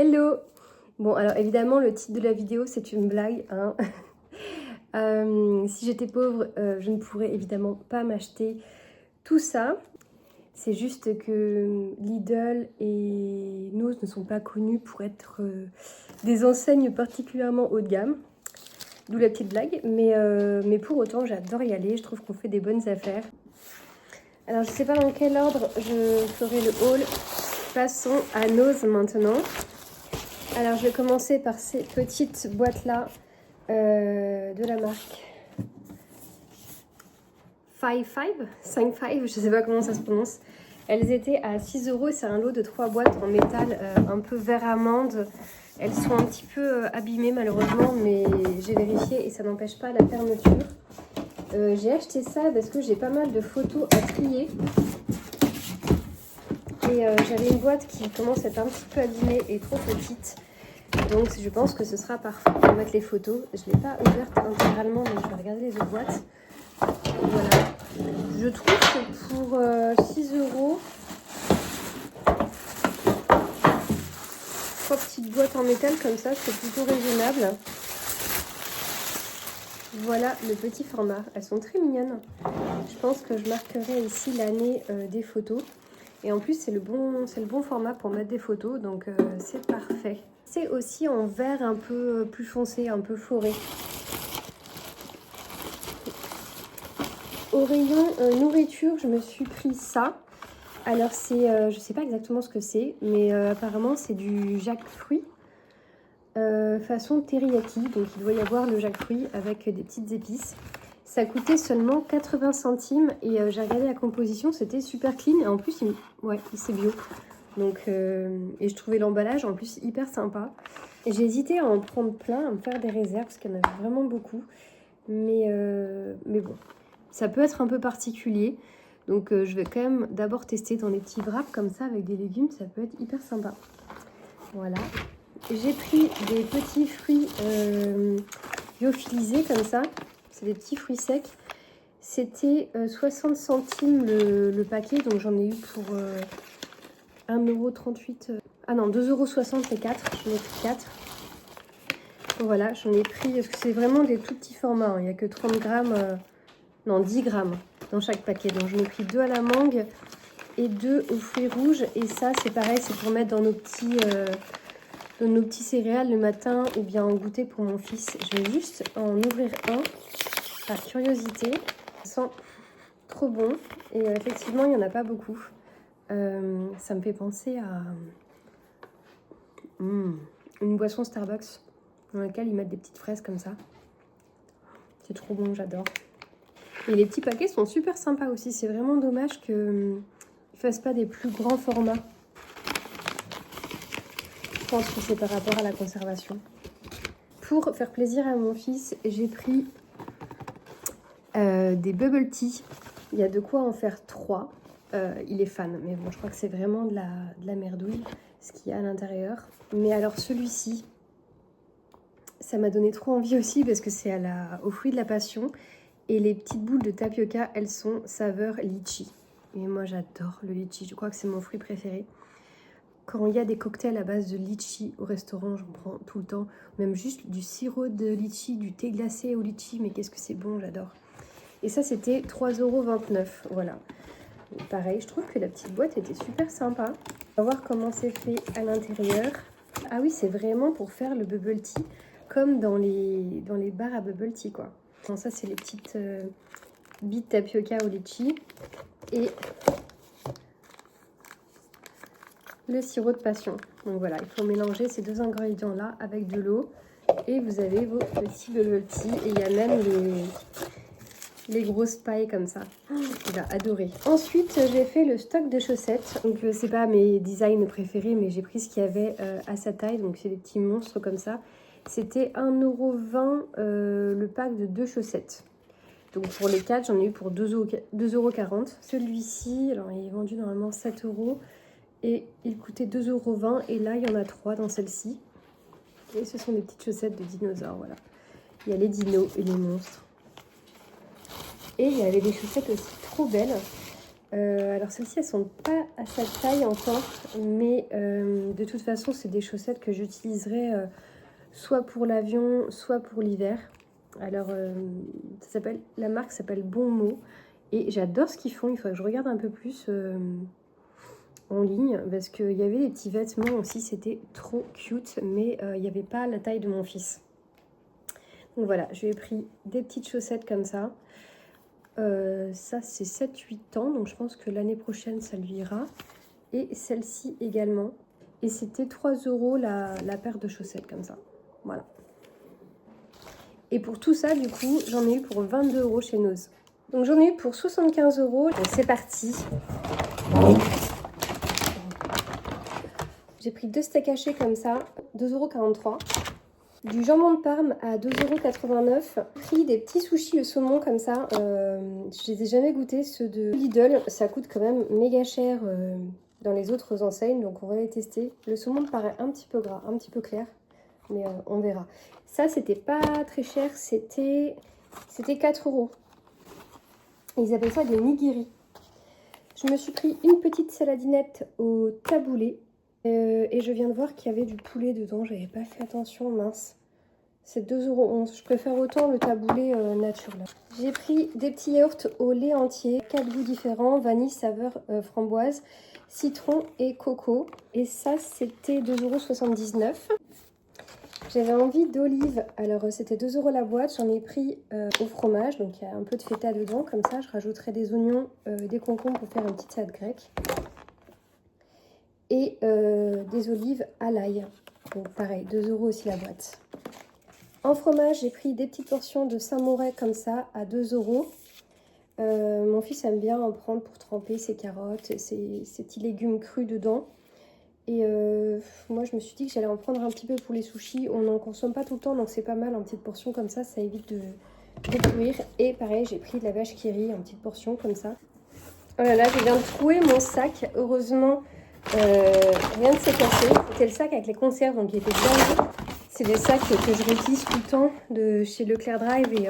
Hello! Bon, alors évidemment, le titre de la vidéo, c'est une blague, hein. Si j'étais pauvre, je ne pourrais évidemment pas m'acheter tout ça. C'est juste que Lidl et Noz ne sont pas connus pour être des enseignes particulièrement haut de gamme. D'où la petite blague. Mais pour autant, j'adore y aller. Je trouve qu'on fait des bonnes affaires. Alors, je ne sais pas dans quel ordre je ferai le haul. Passons à Noz maintenant. Alors, je vais commencer par ces petites boîtes-là de la marque 5-5, je sais pas comment ça se prononce. Elles étaient à 6 €, c'est un lot de 3 boîtes en métal un peu vert amande. Elles sont un petit peu abîmées malheureusement, mais j'ai vérifié et ça n'empêche pas la fermeture. J'ai acheté ça parce que j'ai pas mal de photos à trier. Et j'avais une boîte qui commence à être un petit peu abîmée et trop petite. Donc je pense que ce sera parfait pour mettre les photos. Je ne l'ai pas ouverte intégralement, mais je vais regarder les autres boîtes. Voilà. Je trouve que pour 6 €, 3 petites boîtes en métal comme ça, c'est plutôt raisonnable. Voilà le petit format. Elles sont très mignonnes. Je pense que je marquerai ici l'année des photos. Et en plus, c'est le bon format pour mettre des photos, donc c'est parfait. C'est aussi en vert un peu plus foncé, un peu forêt. Au rayon nourriture, je me suis pris ça. Alors c'est, je sais pas exactement ce que c'est, mais apparemment c'est du jackfruit façon teriyaki. Donc il doit y avoir le jackfruit avec des petites épices. Ça coûtait seulement 80 centimes et j'ai regardé la composition, c'était super clean et en plus c'est bio. Donc et je trouvais l'emballage en plus hyper sympa. J'ai hésité à en prendre plein, à me faire des réserves parce qu'il y en avait vraiment beaucoup. Mais bon, ça peut être un peu particulier. Donc je vais quand même d'abord tester dans des petits wraps comme ça avec des légumes, ça peut être hyper sympa. Voilà. J'ai pris des petits fruits lyophilisés comme ça. C'est des petits fruits secs. C'était 60 centimes le paquet, donc j'en ai eu pour 1,38 €. Ah non, 2,60 € les 4. J'en ai pris 4. Voilà, j'en ai pris, parce que c'est vraiment des tout petits formats. Il n'y a que 30 grammes, non 10 grammes dans chaque paquet. Donc j'en ai pris 2 à la mangue et 2 aux fruits rouges. Et ça, c'est pareil, c'est pour mettre dans nos petits céréales le matin ou bien en goûter pour mon fils. Je vais juste en ouvrir un par curiosité. Ça sent trop bon et effectivement il n'y en a pas beaucoup. Ça me fait penser à une boisson Starbucks dans laquelle ils mettent des petites fraises comme ça. C'est trop bon, j'adore. Et les petits paquets sont super sympas aussi. C'est vraiment dommage qu'ils ne fassent pas des plus grands formats. Je pense que c'est par rapport à la conservation. Pour faire plaisir à mon fils, j'ai pris des bubble tea. Il y a de quoi en faire 3. Il est fan, mais bon, je crois que c'est vraiment de la merdouille, ce qu'il y a à l'intérieur. Mais alors celui-ci, ça m'a donné trop envie aussi parce que c'est au fruit de la passion. Et les petites boules de tapioca, elles sont saveur litchi. Et moi, j'adore le litchi. Je crois que c'est mon fruit préféré. Quand il y a des cocktails à base de litchi au restaurant, j'en prends tout le temps. Même juste du sirop de litchi, du thé glacé au litchi. Mais qu'est-ce que c'est bon, j'adore. Et ça, c'était 3,29 €. Voilà. Et pareil, je trouve que la petite boîte était super sympa. On va voir comment c'est fait à l'intérieur. Ah oui, c'est vraiment pour faire le bubble tea, comme dans les bars à bubble tea, quoi. Donc ça, c'est les petites billes de tapioca au litchi. Et le sirop de passion. Donc voilà, il faut mélanger ces deux ingrédients-là avec de l'eau. Et vous avez vos petits bubble tea. Et il y a même les grosses pailles comme ça. Il va adorer. Ensuite, j'ai fait le stock de chaussettes. Donc c'est pas mes designs préférés, mais j'ai pris ce qu'il y avait à sa taille. Donc c'est des petits monstres comme ça. C'était 1,20 € le pack de 2 chaussettes. Donc pour les 4, j'en ai eu pour 2,40 €. Celui-ci, alors il est vendu normalement 7 € et il coûtait 2,20 € et là il y en a 3 dans celle-ci. Et ce sont des petites chaussettes de dinosaures, voilà. Il y a les dinos et les monstres. Et il y avait des chaussettes aussi trop belles. Alors celles-ci, elles sont pas à cette taille encore, mais de toute façon, c'est des chaussettes que j'utiliserai soit pour l'avion, soit pour l'hiver. Alors, la marque s'appelle Bon Mot, et j'adore ce qu'ils font. Il faudrait que je regarde un peu plus en ligne, parce qu'il y avait des petits vêtements aussi, c'était trop cute, mais il n'y avait pas la taille de mon fils. Donc voilà, je lui ai pris des petites chaussettes comme ça. Ça c'est 7-8 ans, donc je pense que l'année prochaine ça lui ira. Et celle-ci également. Et c'était 3 € la paire de chaussettes comme ça. Voilà. Et pour tout ça, du coup, j'en ai eu pour 22 € chez Nose. Donc j'en ai eu pour 75 €. Donc c'est parti. J'ai pris 2 steaks hachés comme ça, 2,43 €. Du jambon de Parme à 2,89 €. J'ai pris des petits sushis au saumon comme ça. Je les ai jamais goûtés, ceux de Lidl. Ça coûte quand même méga cher dans les autres enseignes, donc on va les tester. Le saumon me paraît un petit peu gras, un petit peu clair, mais on verra. Ça, c'était pas très cher, c'était 4 €. Ils appellent ça des nigiri. Je me suis pris une petite saladinette au taboulé. Et je viens de voir qu'il y avait du poulet dedans, j'avais pas fait attention, mince. C'est 2,11 €. Je préfère autant le taboulé nature là. J'ai pris des petits yaourts au lait entier, 4 goûts différents, vanille, saveur framboise, citron et coco. Et ça, c'était 2,79 €. J'avais envie d'olives, alors c'était 2 € la boîte, j'en ai pris au fromage, donc il y a un peu de feta dedans, comme ça je rajouterai des oignons, des concombres pour faire une petite salade grecque. Et des olives à l'ail. Donc pareil, 2 € aussi la boîte. En fromage, j'ai pris des petites portions de Saint-Moret comme ça à 2 €. Mon fils aime bien en prendre pour tremper ses carottes, ses petits légumes crus dedans. Et moi je me suis dit que j'allais en prendre un petit peu pour les sushis. On n'en consomme pas tout le temps, donc c'est pas mal en petites portions comme ça évite de pourrir. Et pareil, j'ai pris de la vache qui rit en petites portions comme ça. Oh là là, je viens de trouver mon sac, heureusement. Rien ne s'est cassé. C'était le sac avec les conserves, donc il était bien. C'est des sacs que je réutilise tout le temps de chez Leclerc Drive et ils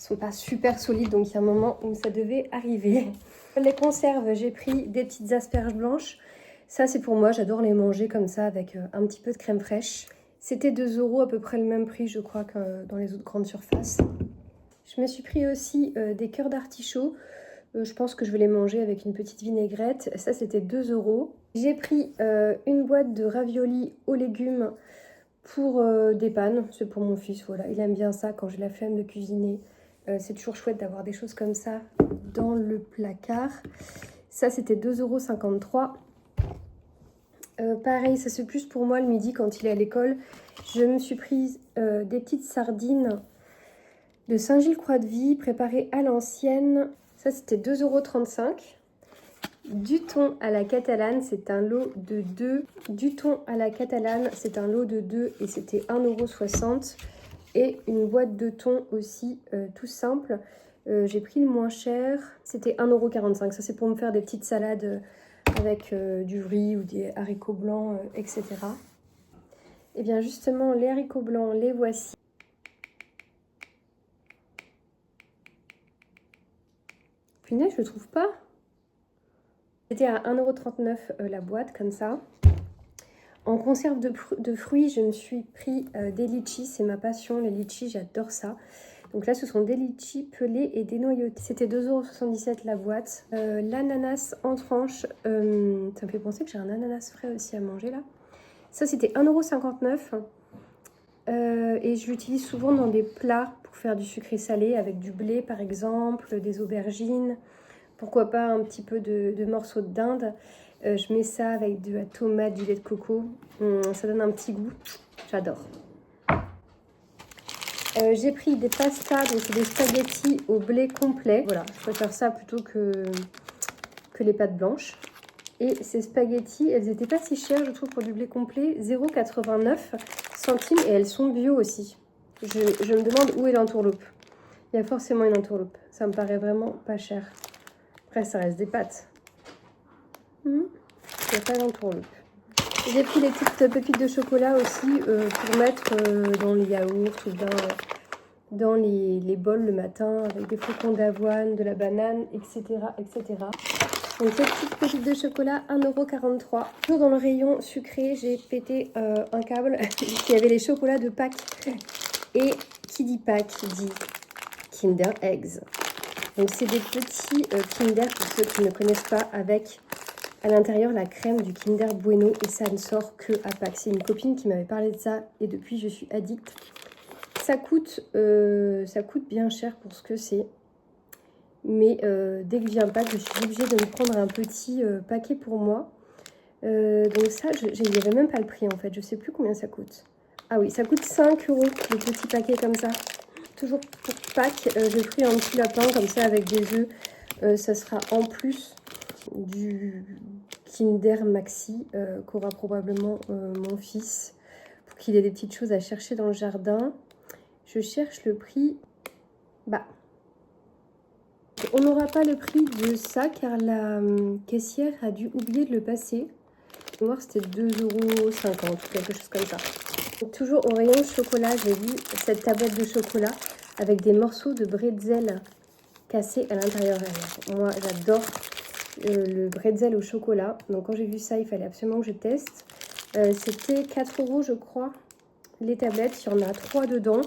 sont pas super solides, donc il y a un moment où ça devait arriver. Les conserves, j'ai pris des petites asperges blanches. Ça c'est pour moi, j'adore les manger comme ça avec un petit peu de crème fraîche. C'était 2 € à peu près le même prix je crois que dans les autres grandes surfaces. Je me suis pris aussi des cœurs d'artichaut. Je pense que je vais les manger avec une petite vinaigrette. Ça, c'était 2 €. J'ai pris une boîte de raviolis aux légumes pour des pannes. C'est pour mon fils, voilà. Il aime bien ça quand j'ai la flemme de cuisiner. C'est toujours chouette d'avoir des choses comme ça dans le placard. Ça, c'était 2,53 €. Pareil, ça c'est plus pour moi le midi quand il est à l'école. Je me suis prise des petites sardines de Saint-Gilles-Croix-de-Vie préparées à l'ancienne. Ça, c'était 2,35 €. Du thon à la catalane, c'est un lot de 2. Du thon à la catalane, c'est un lot de 2 et c'était 1,60 €. Et une boîte de thon aussi, tout simple. J'ai pris le moins cher, c'était 1,45 €. Ça, c'est pour me faire des petites salades avec du riz ou des haricots blancs, etc. Et bien justement, les haricots blancs, les voici. Punaise, je le trouve pas. C'était à 1,39 € la boîte, comme ça. En conserve de fruits, je me suis pris des litchis. C'est ma passion, les litchis, j'adore ça. Donc là, ce sont des litchis pelés et dénoyautés. C'était 2,77 € la boîte. L'ananas en tranches, ça me fait penser que j'ai un ananas frais aussi à manger là. Ça, c'était 1,59 €. Et je l'utilise souvent dans des plats pour faire du sucré salé avec du blé par exemple, des aubergines. Pourquoi pas un petit peu de morceaux de dinde. Je mets ça avec de la tomate, du lait de coco. Ça donne un petit goût. J'adore. J'ai pris des pastas, donc c'est des spaghettis au blé complet. Voilà, je préfère ça plutôt que les pâtes blanches. Et ces spaghettis, elles n'étaient pas si chères, je trouve, pour du blé complet. 0,89 centimes et elles sont bio aussi. Je me demande où est l'entourloupe. Il y a forcément une entourloupe. Ça me paraît vraiment pas cher. Après, ça reste des pâtes. Il n'y a pas d'entourloupe. J'ai pris des petites pépites de chocolat aussi pour mettre dans les yaourts ou dans les bols le matin avec des flocons d'avoine, de la banane, etc., etc. Donc cette petite pépite de chocolat, 1,43 €. Toujours dans le rayon sucré, j'ai pété un câble. Il y avait les chocolats de Pâques. Et qui dit Pâques dit Kinder Eggs. Donc c'est des petits Kinder pour ceux qui ne connaissent pas, avec à l'intérieur la crème du Kinder Bueno, et ça ne sort que à Pâques. C'est une copine qui m'avait parlé de ça et depuis je suis addict. Ça coûte bien cher pour ce que c'est. Mais dès que vient Pâques, je suis obligée de me prendre un petit paquet pour moi. Donc ça, je n'y avais même pas le prix en fait. Je sais plus combien ça coûte. Ah oui, ça coûte 5 € le petit paquet comme ça. Toujours pour Pâques, j'ai pris un petit lapin comme ça avec des œufs. Ça sera en plus du Kinder Maxi qu'aura probablement mon fils, pour qu'il ait des petites choses à chercher dans le jardin. Je cherche le prix. Bah, on n'aura pas le prix de ça car la caissière a dû oublier de le passer. Moi, c'était 2,50 € ou quelque chose comme ça. Donc, toujours au rayon chocolat, j'ai vu cette tablette de chocolat avec des morceaux de bretzel cassés à l'intérieur. Moi, j'adore le bretzel au chocolat. Donc, quand j'ai vu ça, il fallait absolument que je teste. C'était 4 € je crois, les tablettes. Il y en a 3 dedans.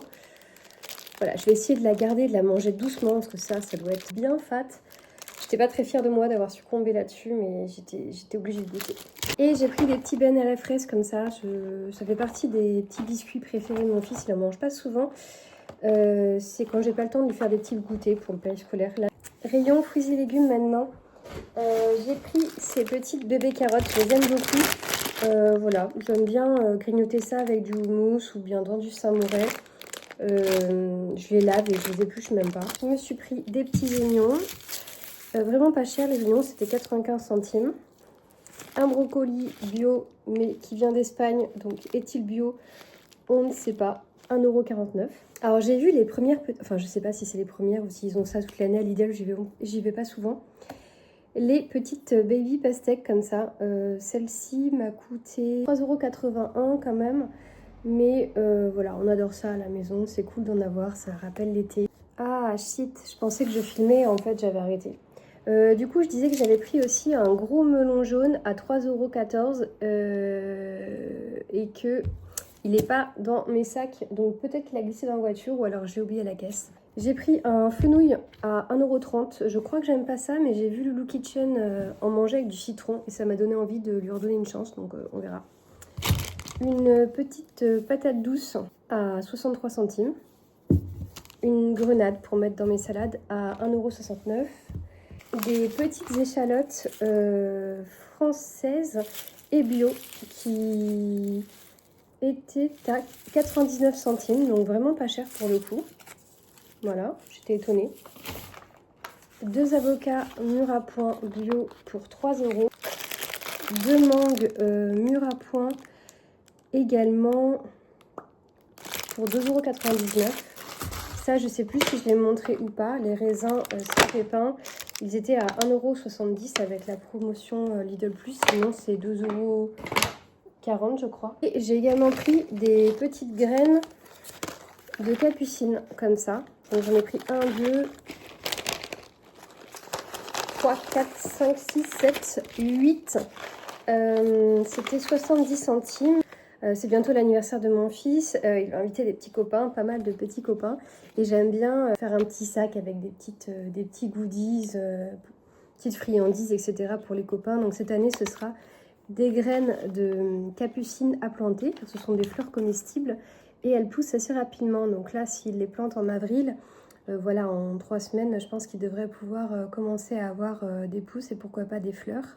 Voilà, je vais essayer de la garder, de la manger doucement parce que ça doit être bien fat. J'étais pas très fière de moi d'avoir succombé là-dessus, mais j'étais obligée de goûter. Et j'ai pris des petits bennes à la fraise comme ça. Ça fait partie des petits biscuits préférés de mon fils. Il en mange pas souvent. C'est quand j'ai pas le temps de lui faire des petits goûters pour le périscolaire. Là. Rayon fruits et légumes maintenant. J'ai pris ces petites bébés carottes. Je les aime beaucoup. Voilà, j'aime bien grignoter ça avec du houmous ou bien dans du samouraï. Je les lave et je les épluche même pas. Je me suis pris des petits oignons. Vraiment pas cher les oignons, c'était 95 centimes. Un brocoli bio mais qui vient d'Espagne, donc est-il bio? On ne sait pas. 1,49 €. Alors j'ai vu les premières, enfin je sais pas si c'est les premières ou s'ils ont ça toute l'année à Lidl, j'y vais pas souvent. Les petites baby pastèques comme ça, celle-ci m'a coûté 3,81 € quand même. Mais voilà, on adore ça à la maison, c'est cool d'en avoir, ça rappelle l'été. Ah shit, je pensais que je filmais, en fait j'avais arrêté. Du coup, je disais que j'avais pris aussi un gros melon jaune à 3,14 € et que il n'est pas dans mes sacs. Donc peut-être qu'il a glissé dans la voiture ou alors j'ai oublié la caisse. J'ai pris un fenouil à 1,30 €. Je crois que j'aime pas ça, mais j'ai vu Loulou Kitchen en manger avec du citron et ça m'a donné envie de lui redonner une chance, donc on verra. Une petite patate douce à 63 centimes. Une grenade pour mettre dans mes salades à 1,69 €. Des petites échalotes françaises et bio qui étaient à 99 centimes, donc vraiment pas cher pour le coup. Voilà, j'étais étonnée. 2 avocats mûrs à point bio pour 3 €. 2 mangues mûres à point également pour 2,99 €. Ça, je sais plus si je l'ai montré ou pas. Les raisins sans pépins, ils étaient à 1,70 € avec la promotion Lidl Plus. Sinon, c'est 2,40 € je crois. Et j'ai également pris des petites graines de capucine comme ça. Donc j'en ai pris 1, 2, 3, 4, 5, 6, 7, 8. C'était 70 centimes. C'est bientôt l'anniversaire de mon fils. Il va inviter des petits copains, pas mal de petits copains. Et j'aime bien faire un petit sac avec des petits goodies, petites friandises, etc. pour les copains. Donc cette année, ce sera des graines de capucine à planter, car ce sont des fleurs comestibles. Et elles poussent assez rapidement. Donc là, s'il les plante en avril, voilà, en 3 semaines, je pense qu'il devrait pouvoir commencer à avoir des pousses et pourquoi pas des fleurs.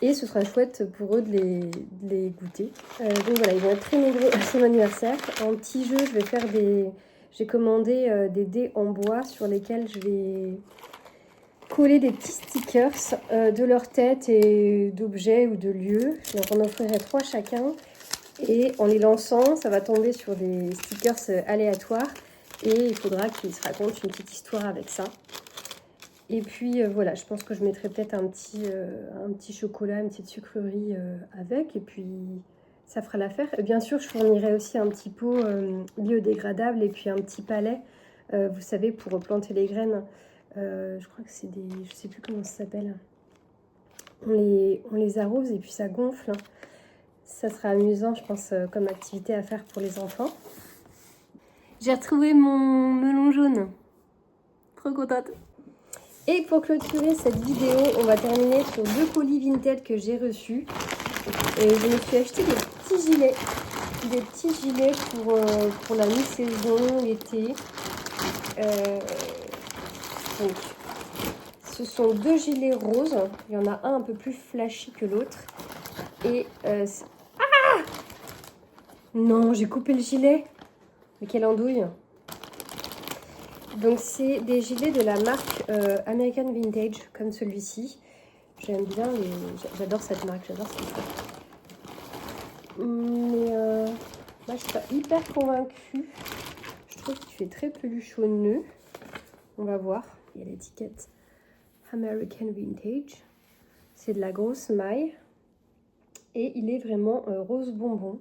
Et ce sera chouette pour eux de les goûter. Donc voilà, ils vont être très nombreux à son anniversaire. En petit jeu, je vais faire j'ai commandé des dés en bois sur lesquels je vais coller des petits stickers de leur tête et d'objets ou de lieux. Donc on en ferait 3 chacun. Et en les lançant, ça va tomber sur des stickers aléatoires. Et il faudra qu'ils se racontent une petite histoire avec ça. Et puis voilà, je pense que je mettrai peut-être un petit chocolat, une petite sucrerie avec. Et puis ça fera l'affaire. Bien sûr, je fournirai aussi un petit pot biodégradable et puis un petit palet, vous savez, pour planter les graines. Je crois que c'est je sais plus comment ça s'appelle. on les arrose et puis ça gonfle. Ça sera amusant, je pense, comme activité à faire pour les enfants. J'ai retrouvé mon melon jaune. Trop contente. Et pour clôturer cette vidéo, on va terminer sur 2 colis Vinted que j'ai reçus. Et je me suis acheté des petits gilets. Des petits gilets pour la mi-saison, l'été. Donc, ce sont 2 gilets roses. Il y en a un peu plus flashy que l'autre. Et... ah! Non, j'ai coupé le gilet. Mais quelle andouille. Donc c'est des gilets de la marque American Vintage, comme celui-ci. J'aime bien les... J'adore cette marque, j'adore ce qu'ils font. Mais moi je suis pas hyper convaincue. Je trouve qu'il fait très peluchonneux. On va voir. Il y a l'étiquette American Vintage. C'est de la grosse maille. Et il est vraiment rose bonbon.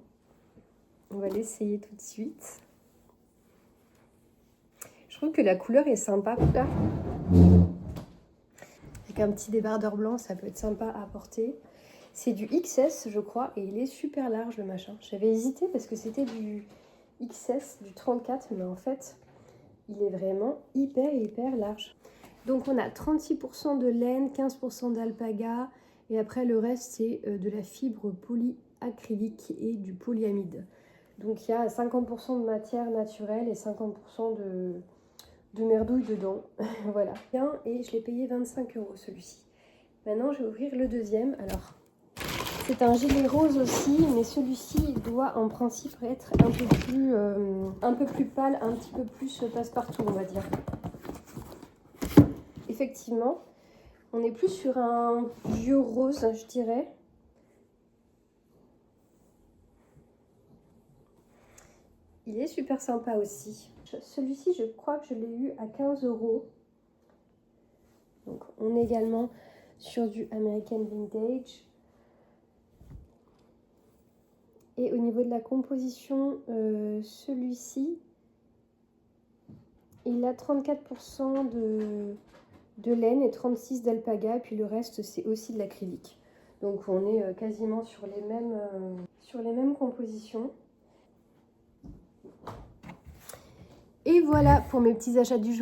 On va l'essayer tout de suite. Je trouve que la couleur est sympa. Là. Avec un petit débardeur blanc, ça peut être sympa à porter. C'est du XS, je crois, et il est super large, le machin. J'avais hésité parce que c'était du XS, du 34, mais en fait, il est vraiment hyper large. Donc on a 36% de laine, 15% d'alpaga, et après le reste, c'est de la fibre polyacrylique et du polyamide. Donc il y a 50% de matière naturelle et 50% de merdouille dedans. Voilà. Et je l'ai payé 25 € celui-ci. Maintenant, je vais ouvrir le deuxième. Alors, c'est un gilet rose aussi, mais celui-ci doit en principe être un peu plus pâle, un petit peu plus passe-partout, on va dire. Effectivement, on est plus sur un vieux rose, je dirais. Il est super sympa aussi. Celui-ci, je crois que je l'ai eu à 15 €. Donc, on est également sur du American Vintage. Et au niveau de la composition, celui-ci, il a 34% de laine et 36% d'alpaga. Puis le reste, c'est aussi de l'acrylique. Donc, on est quasiment sur les mêmes compositions. Et voilà pour mes petits achats du jour.